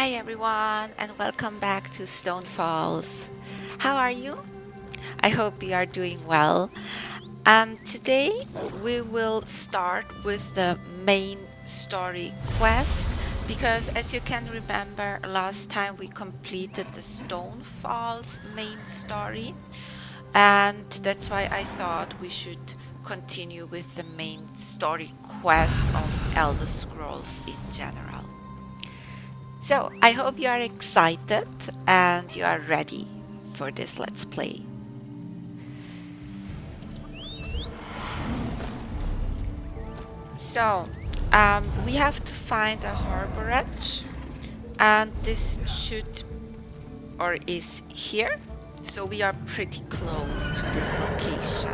Hi everyone and welcome back to Stonefalls. How are you? I hope you are doing well. Today we will start with the main story quest because as you can remember last time we completed the Stonefalls main story and that's why I thought we should continue with the main story quest of Elder Scrolls in general. So, I hope you are excited and you are ready for this Let's Play. So, we have to find a harborage, and this should or is here. So, we are pretty close to this location.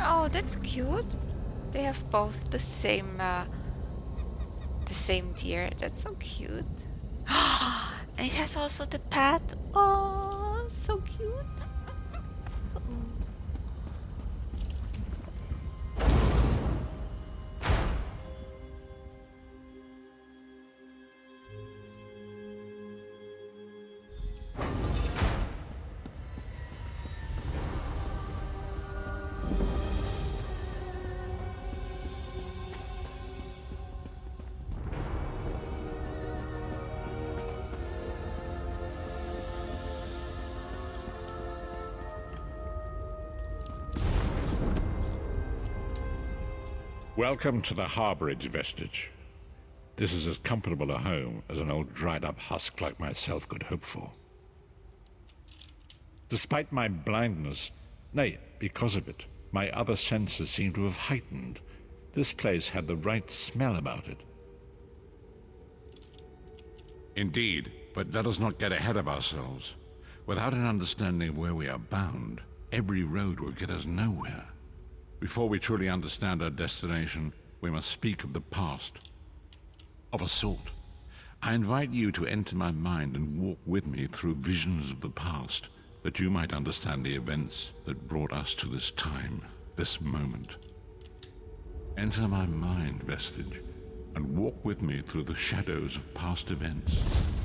Oh, that's cute. They have both the same deer. That's so cute. And it has also the pet. Oh, so cute. Welcome to the harborage, Vestige. This is as comfortable a home as an old dried-up husk like myself could hope for. Despite my blindness, nay, because of it, my other senses seem to have heightened. This place had the right smell about it. Indeed, but let us not get ahead of ourselves. Without an understanding of where we are bound, every road will get us nowhere. Before we truly understand our destination, we must speak of the past. Of a sort. I invite you to enter my mind and walk with me through visions of the past, that you might understand the events that brought us to this time, this moment. Enter my mind, Vestige, and walk with me through the shadows of past events.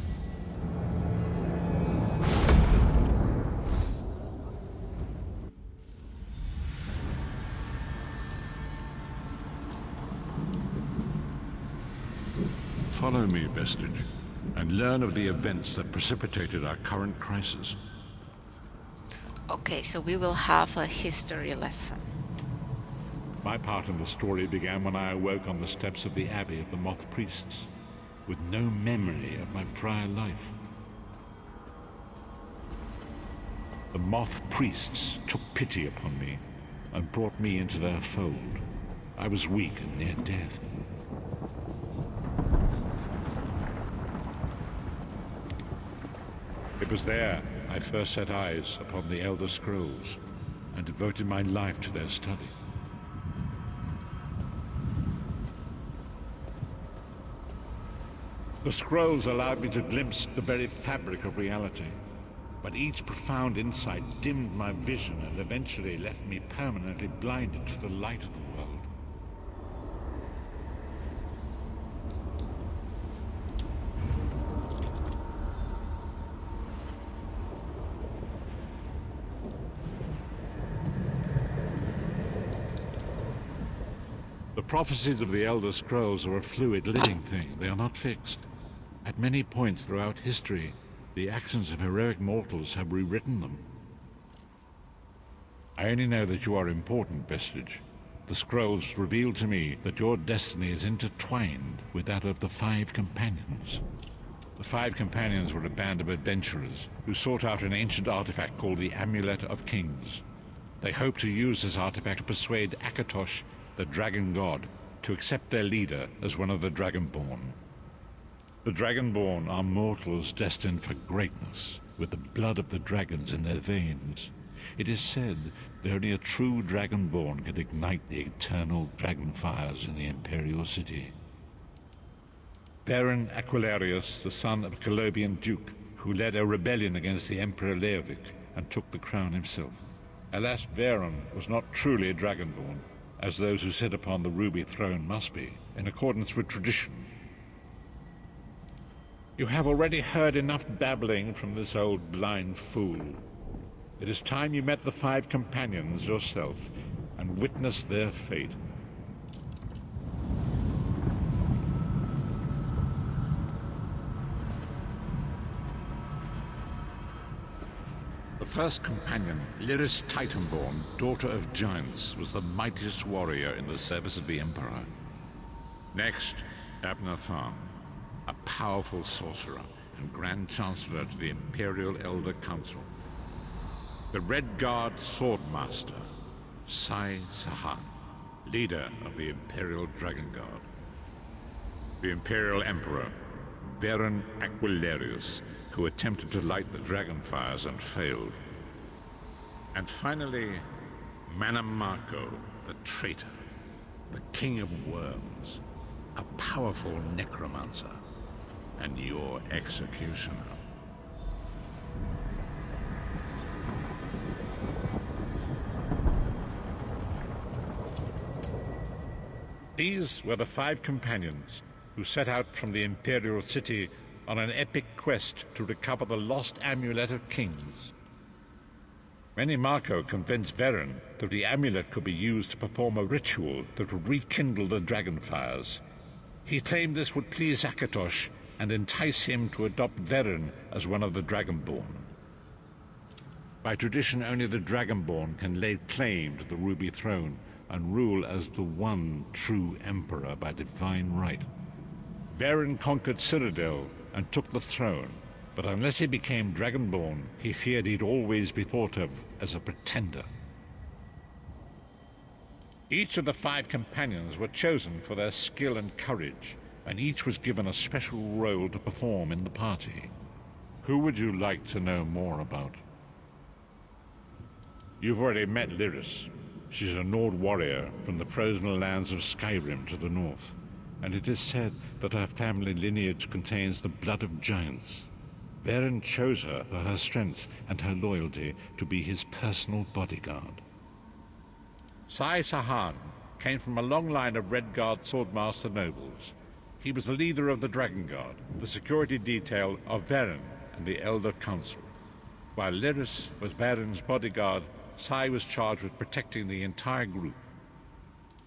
Follow me, Vestige, and learn of the events that precipitated our current crisis. Okay, so we will have a history lesson. My part in the story began when I awoke on the steps of the Abbey of the Moth Priests, with no memory of my prior life. The Moth Priests took pity upon me and brought me into their fold. I was weak and near death. It was there I first set eyes upon the Elder Scrolls and devoted my life to their study. The scrolls allowed me to glimpse the very fabric of reality, but each profound insight dimmed my vision and eventually left me permanently blinded to the light of the world. The prophecies of the Elder Scrolls are a fluid, living thing. They are not fixed. At many points throughout history, the actions of heroic mortals have rewritten them. I only know that you are important, Vestige. The scrolls reveal to me that your destiny is intertwined with that of the Five Companions. The Five Companions were a band of adventurers who sought out an ancient artifact called the Amulet of Kings. They hope to use this artifact to persuade Akatosh, the dragon god, to accept their leader as one of the Dragonborn. The Dragonborn are mortals destined for greatness, with the blood of the dragons in their veins. It is said that only a true Dragonborn can ignite the eternal dragon fires in the Imperial City. Baron Aquilarius, the son of a Colobian duke, who led a rebellion against the Emperor Leovic and took the crown himself. Alas, Varen was not truly a Dragonborn, as those who sit upon the ruby throne must be, in accordance with tradition. You have already heard enough babbling from this old blind fool. It is time you met the 5 companions yourself and witnessed their fate. The first companion, Lyris Titanborn, daughter of giants, was the mightiest warrior in the service of the Emperor. Next, Abner Tharn, a powerful sorcerer and Grand Chancellor to the Imperial Elder Council. The Red Guard Swordmaster, Sai Sahan, leader of the Imperial Dragon Guard. The Imperial Emperor, Baron Aquilarius, who attempted to light the dragon fires and failed. And finally, Manamarco, the traitor, the King of Worms, a powerful necromancer, and your executioner. These were the 5 companions who set out from the Imperial City on an epic quest to recover the lost Amulet of Kings. Menimarco convinced Varen that the amulet could be used to perform a ritual that would rekindle the dragon fires. He claimed this would please Akatosh and entice him to adopt Varen as one of the Dragonborn. By tradition, only the Dragonborn can lay claim to the Ruby Throne and rule as the one true Emperor by divine right. Varen conquered Cyrodiil and took the throne, but unless he became Dragonborn, he feared he'd always be thought of as a pretender. Each of the 5 companions were chosen for their skill and courage, and each was given a special role to perform in the party. Who would you like to know more about? You've already met Lyris. She's a Nord warrior from the frozen lands of Skyrim to the north, and it is said that her family lineage contains the blood of giants. Varen chose her for her strength and her loyalty to be his personal bodyguard. Sai Sahan came from a long line of Red Guard Swordmaster nobles. He was the leader of the Dragon Guard, the security detail of Varen and the Elder Council. While Lyris was Varen's bodyguard, Sai was charged with protecting the entire group.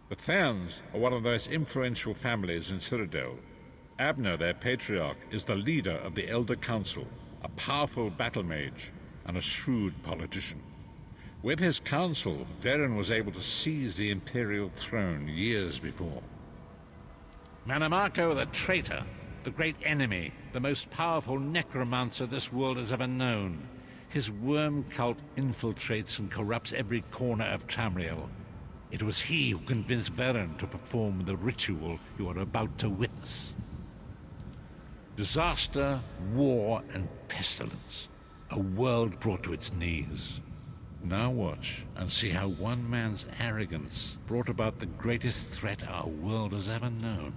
The Therns are one of the most influential families in Cyrodiil. Abner, their patriarch, is the leader of the Elder Council, a powerful battle mage and a shrewd politician. With his council, Varen was able to seize the Imperial throne years before. Manamarco the traitor, the great enemy, the most powerful necromancer this world has ever known. His worm cult infiltrates and corrupts every corner of Tamriel. It was he who convinced Varen to perform the ritual you are about to witness. Disaster, war, and pestilence. A world brought to its knees. Now watch and see how one man's arrogance brought about the greatest threat our world has ever known.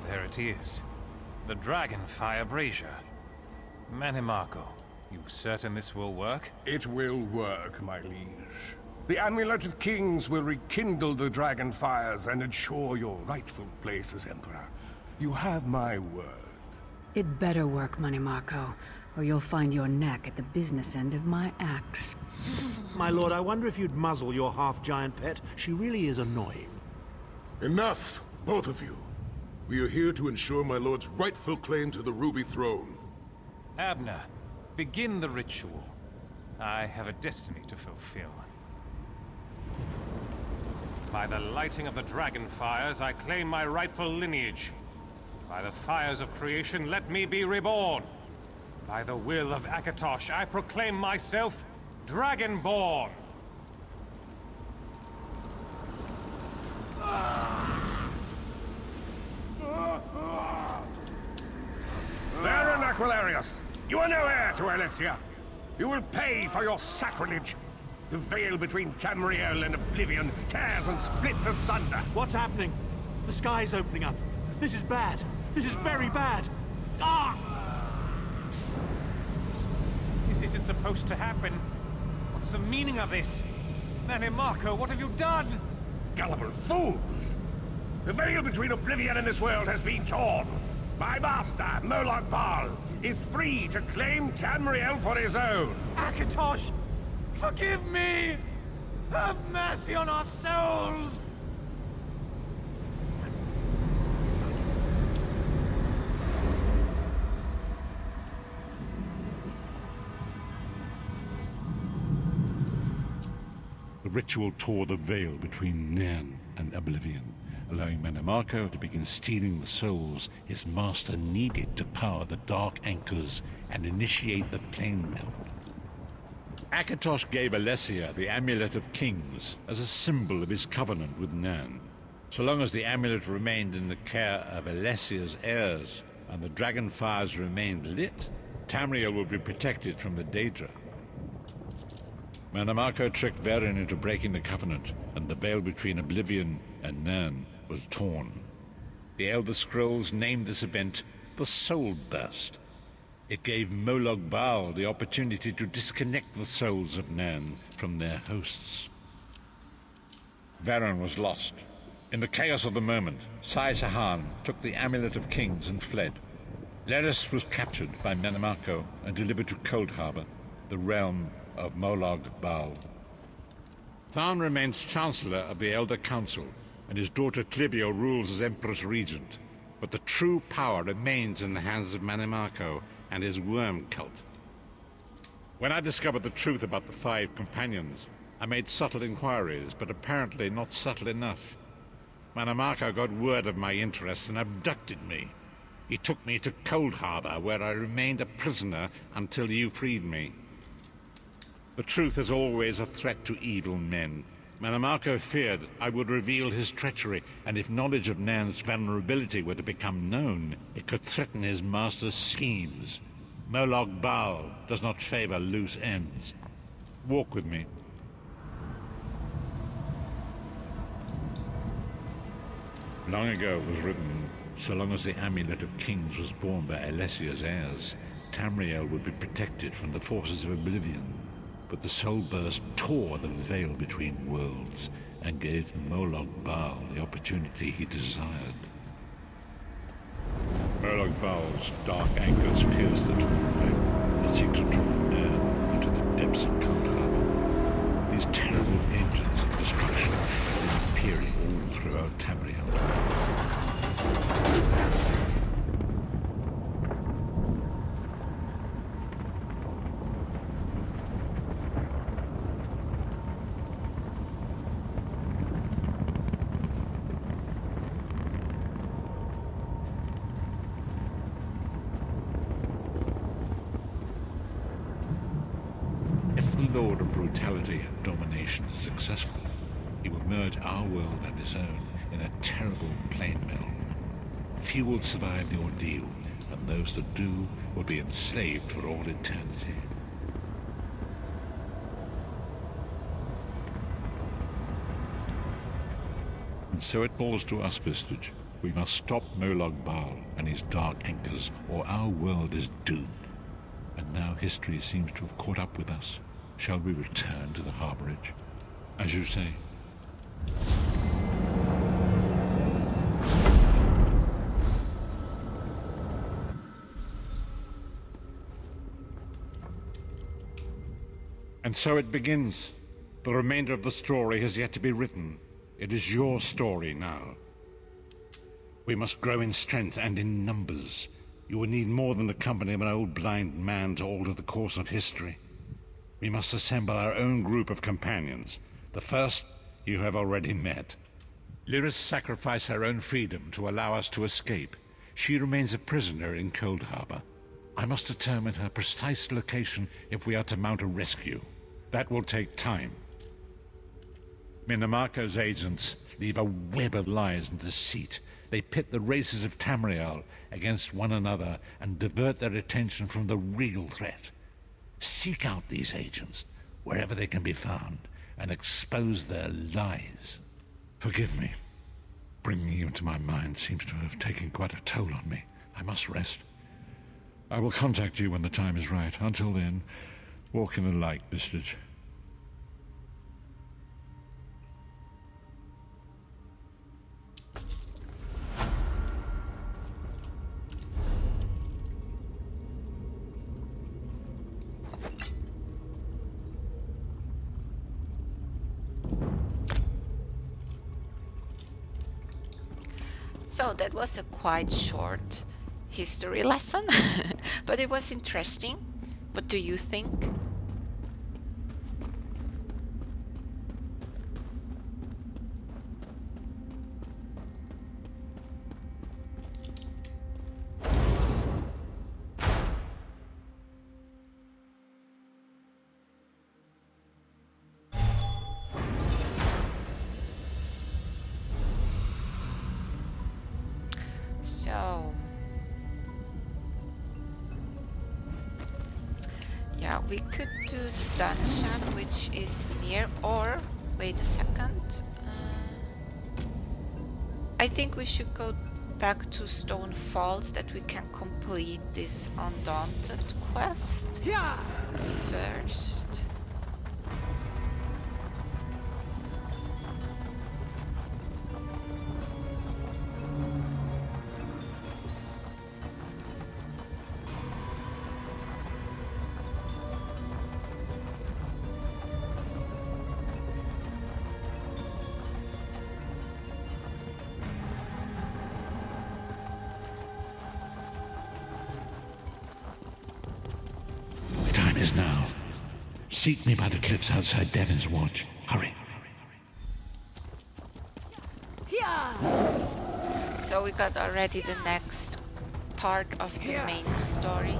There it is. The Dragonfire Brazier. Manimarco, you certain this will work? It will work, my liege. The Amulet of Kings will rekindle the dragon fires and ensure your rightful place as Emperor. You have my word. It better work, Manimarco, or you'll find your neck at the business end of my axe. My lord, I wonder if you'd muzzle your half-giant pet. She really is annoying. Enough, both of you. We are here to ensure my lord's rightful claim to the Ruby Throne. Abner, begin the ritual. I have a destiny to fulfill. By the lighting of the dragon fires, I claim my rightful lineage. By the fires of creation, let me be reborn. By the will of Akatosh, I proclaim myself Dragonborn. Baron Aquilarius, you are no heir to Alessia. You will pay for your sacrilege. The veil between Tamriel and Oblivion tears and splits asunder. What's happening? The sky's opening up. This is bad. This is very bad. Ah! This isn't supposed to happen. What's the meaning of this? Manny Marco, what have you done? Gullible fools! The veil between Oblivion and this world has been torn. My master, Molag Bal, is free to claim Tamriel for his own. Akatosh, forgive me! Have mercy on our souls! The ritual tore the veil between Nairn and Oblivion, allowing Mannimarco to begin stealing the souls his master needed to power the Dark Anchors and initiate the Plane Meld. Akatosh gave Alessia the Amulet of Kings as a symbol of his covenant with Nairn. So long as the amulet remained in the care of Alessia's heirs and the dragon fires remained lit, Tamriel would be protected from the Daedra. Mannimarco tricked Varen into breaking the covenant, and the veil between Oblivion and Nairn was torn. The Elder Scrolls named this event the Soul Burst. It gave Molag Bal the opportunity to disconnect the souls of Nairn from their hosts. Varen was lost. In the chaos of the moment, Sai Sahan took the Amulet of Kings and fled. Leris was captured by Mannimarco and delivered to Cold Harbor, the realm of Molag Bal. Tharn remains Chancellor of the Elder Council, and his daughter Clivio rules as Empress Regent. But the true power remains in the hands of Mannimarco and his worm cult. When I discovered the truth about the 5 companions, I made subtle inquiries, but apparently not subtle enough. Mannimarco got word of my interests and abducted me. He took me to Cold Harbor, where I remained a prisoner until you freed me. The truth is always a threat to evil men. Mannimarco feared I would reveal his treachery, and if knowledge of Nairn's vulnerability were to become known, it could threaten his master's schemes. Molag Bal does not favor loose ends. Walk with me. Long ago it was written, so long as the Amulet of Kings was borne by Alessia's heirs, Tamriel would be protected from the forces of Oblivion. But the Soul Burst tore the veil between worlds and gave Molag Bal the opportunity he desired. Molag Bal's dark anchors pierced the torn veil and seemed to draw Nairn into the depths of Cold Harbor. These terrible engines of destruction were appearing all throughout Tamriel. Lord of brutality and domination is successful, he will merge our world and his own in a terrible plane meld. Few will survive the ordeal, and those that do will be enslaved for all eternity. And so it falls to us, Vistage. We must stop Molag Bal and his dark anchors, or our world is doomed. And now history seems to have caught up with us. Shall we return to the harborage? As you say. And so it begins. The remainder of the story has yet to be written. It is your story now. We must grow in strength and in numbers. You will need more than the company of an old blind man to alter the course of history. We must assemble our own group of companions. The first you have already met. Lyris sacrificed her own freedom to allow us to escape. She remains a prisoner in Cold Harbor. I must determine her precise location if we are to mount a rescue. That will take time. Minimarco's agents leave a web of lies and deceit. They pit the races of Tamriel against one another and divert their attention from the real threat. Seek out these agents, wherever they can be found, and expose their lies. Forgive me. Bringing you into my mind seems to have taken quite a toll on me. I must rest. I will contact you when the time is right. Until then, walk in the light, Vistage. So that was a quite short history lesson, but it was interesting. What do you think? So, yeah, we could do the dungeon, which is near, or wait a second. I think we should go back to Stonefalls that we can complete this Undaunted quest first. The time is now. Seek me by the cliffs outside Davons Watch. Hurry. So we got already the next part of the main story.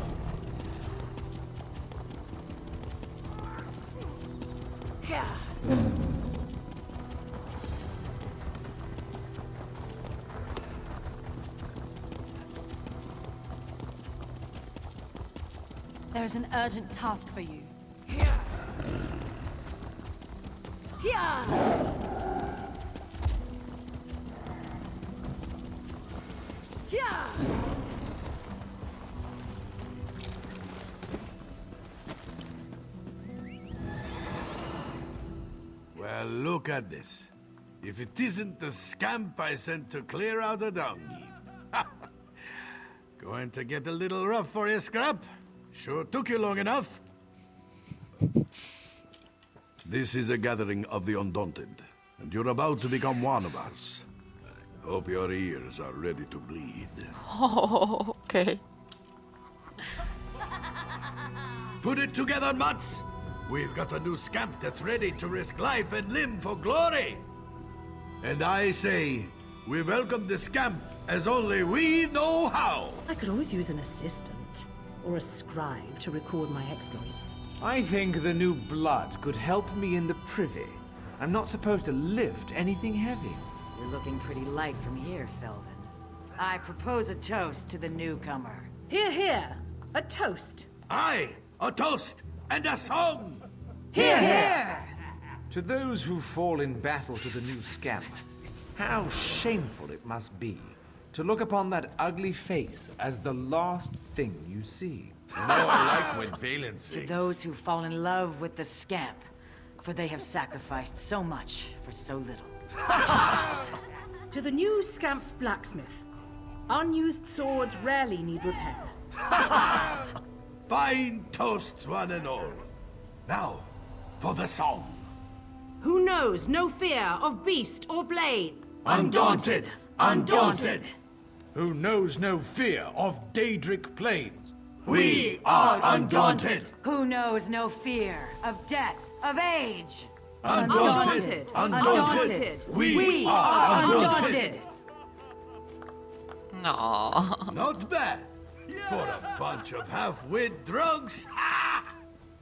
There's an urgent task for you. Well, look at this. If it isn't the scamp I sent to clear out the dung heap. Going to get a little rough for you, Scrap? Sure took you long enough. This is a gathering of the Undaunted, and you're about to become one of us. Hope your ears are ready to bleed. Oh, okay. Put it together, Mutts! We've got a new scamp that's ready to risk life and limb for glory! And I say, we welcome the scamp as only we know how! I could always use an assistant, or a scribe to record my exploits. I think the new blood could help me in the privy. I'm not supposed to lift anything heavy. You're looking pretty light from here, Felvin. I propose a toast to the newcomer. Hear, hear! A toast! Aye, a toast and a song! Hear, hear! To those who fall in battle to the new scamp, how shameful it must be to look upon that ugly face as the last thing you see. No, I like when Valen To sings. those who fall in love with the scamp, for they have sacrificed so much for so little. To the new scamp's blacksmith. Unused swords rarely need repair. Fine toasts, one and all. Now, for the song. Who knows no fear of beast or blade? Undaunted! Undaunted! Who knows no fear of Daedric plains. We are undaunted! Who knows no fear of death, of age? Undaunted! Undaunted! We are undaunted! No. Not bad. For a bunch of half-wit drunks.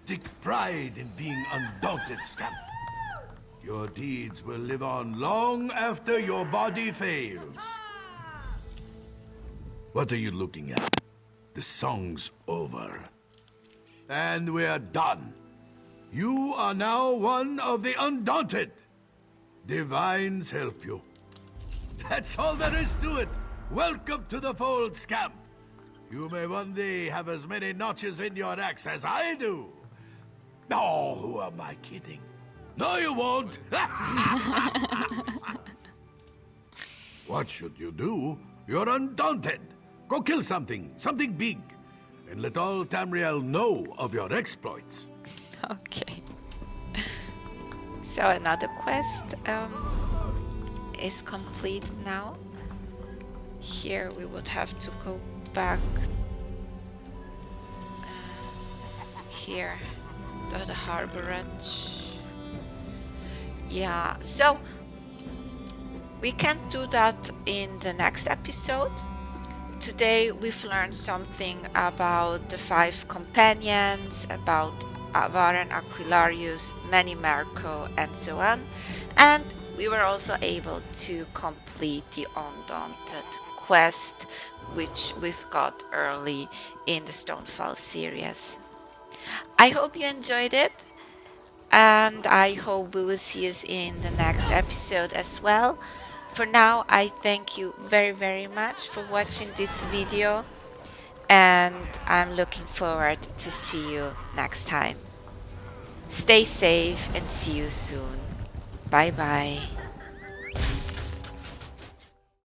Take pride in being undaunted, scamp. Your deeds will live on long after your body fails. What are you looking at? The song's over. And we're done. You are now one of the undaunted. Divines help you. That's all there is to it. Welcome to the fold, scamp. You may one day have as many notches in your axe as I do. Oh, who am I kidding? No, you won't. What should you do? You're undaunted. Go kill something big. And let all Tamriel know of your exploits. Okay. So another quest is complete now. Here we would have to go back here to the harborage. Yeah, so we can do that in the next episode. Today we've learned something about the 5 companions, about Varen Aquilarius, Manny Marco, and so on. And we were also able to complete the Undaunted quest, which we've got early in the Stonefalls series. I hope you enjoyed it, and I hope we will see us in the next episode as well. For now, I thank you very much for watching this video, and I'm looking forward to see you next time. Stay safe and see you soon. Bye bye.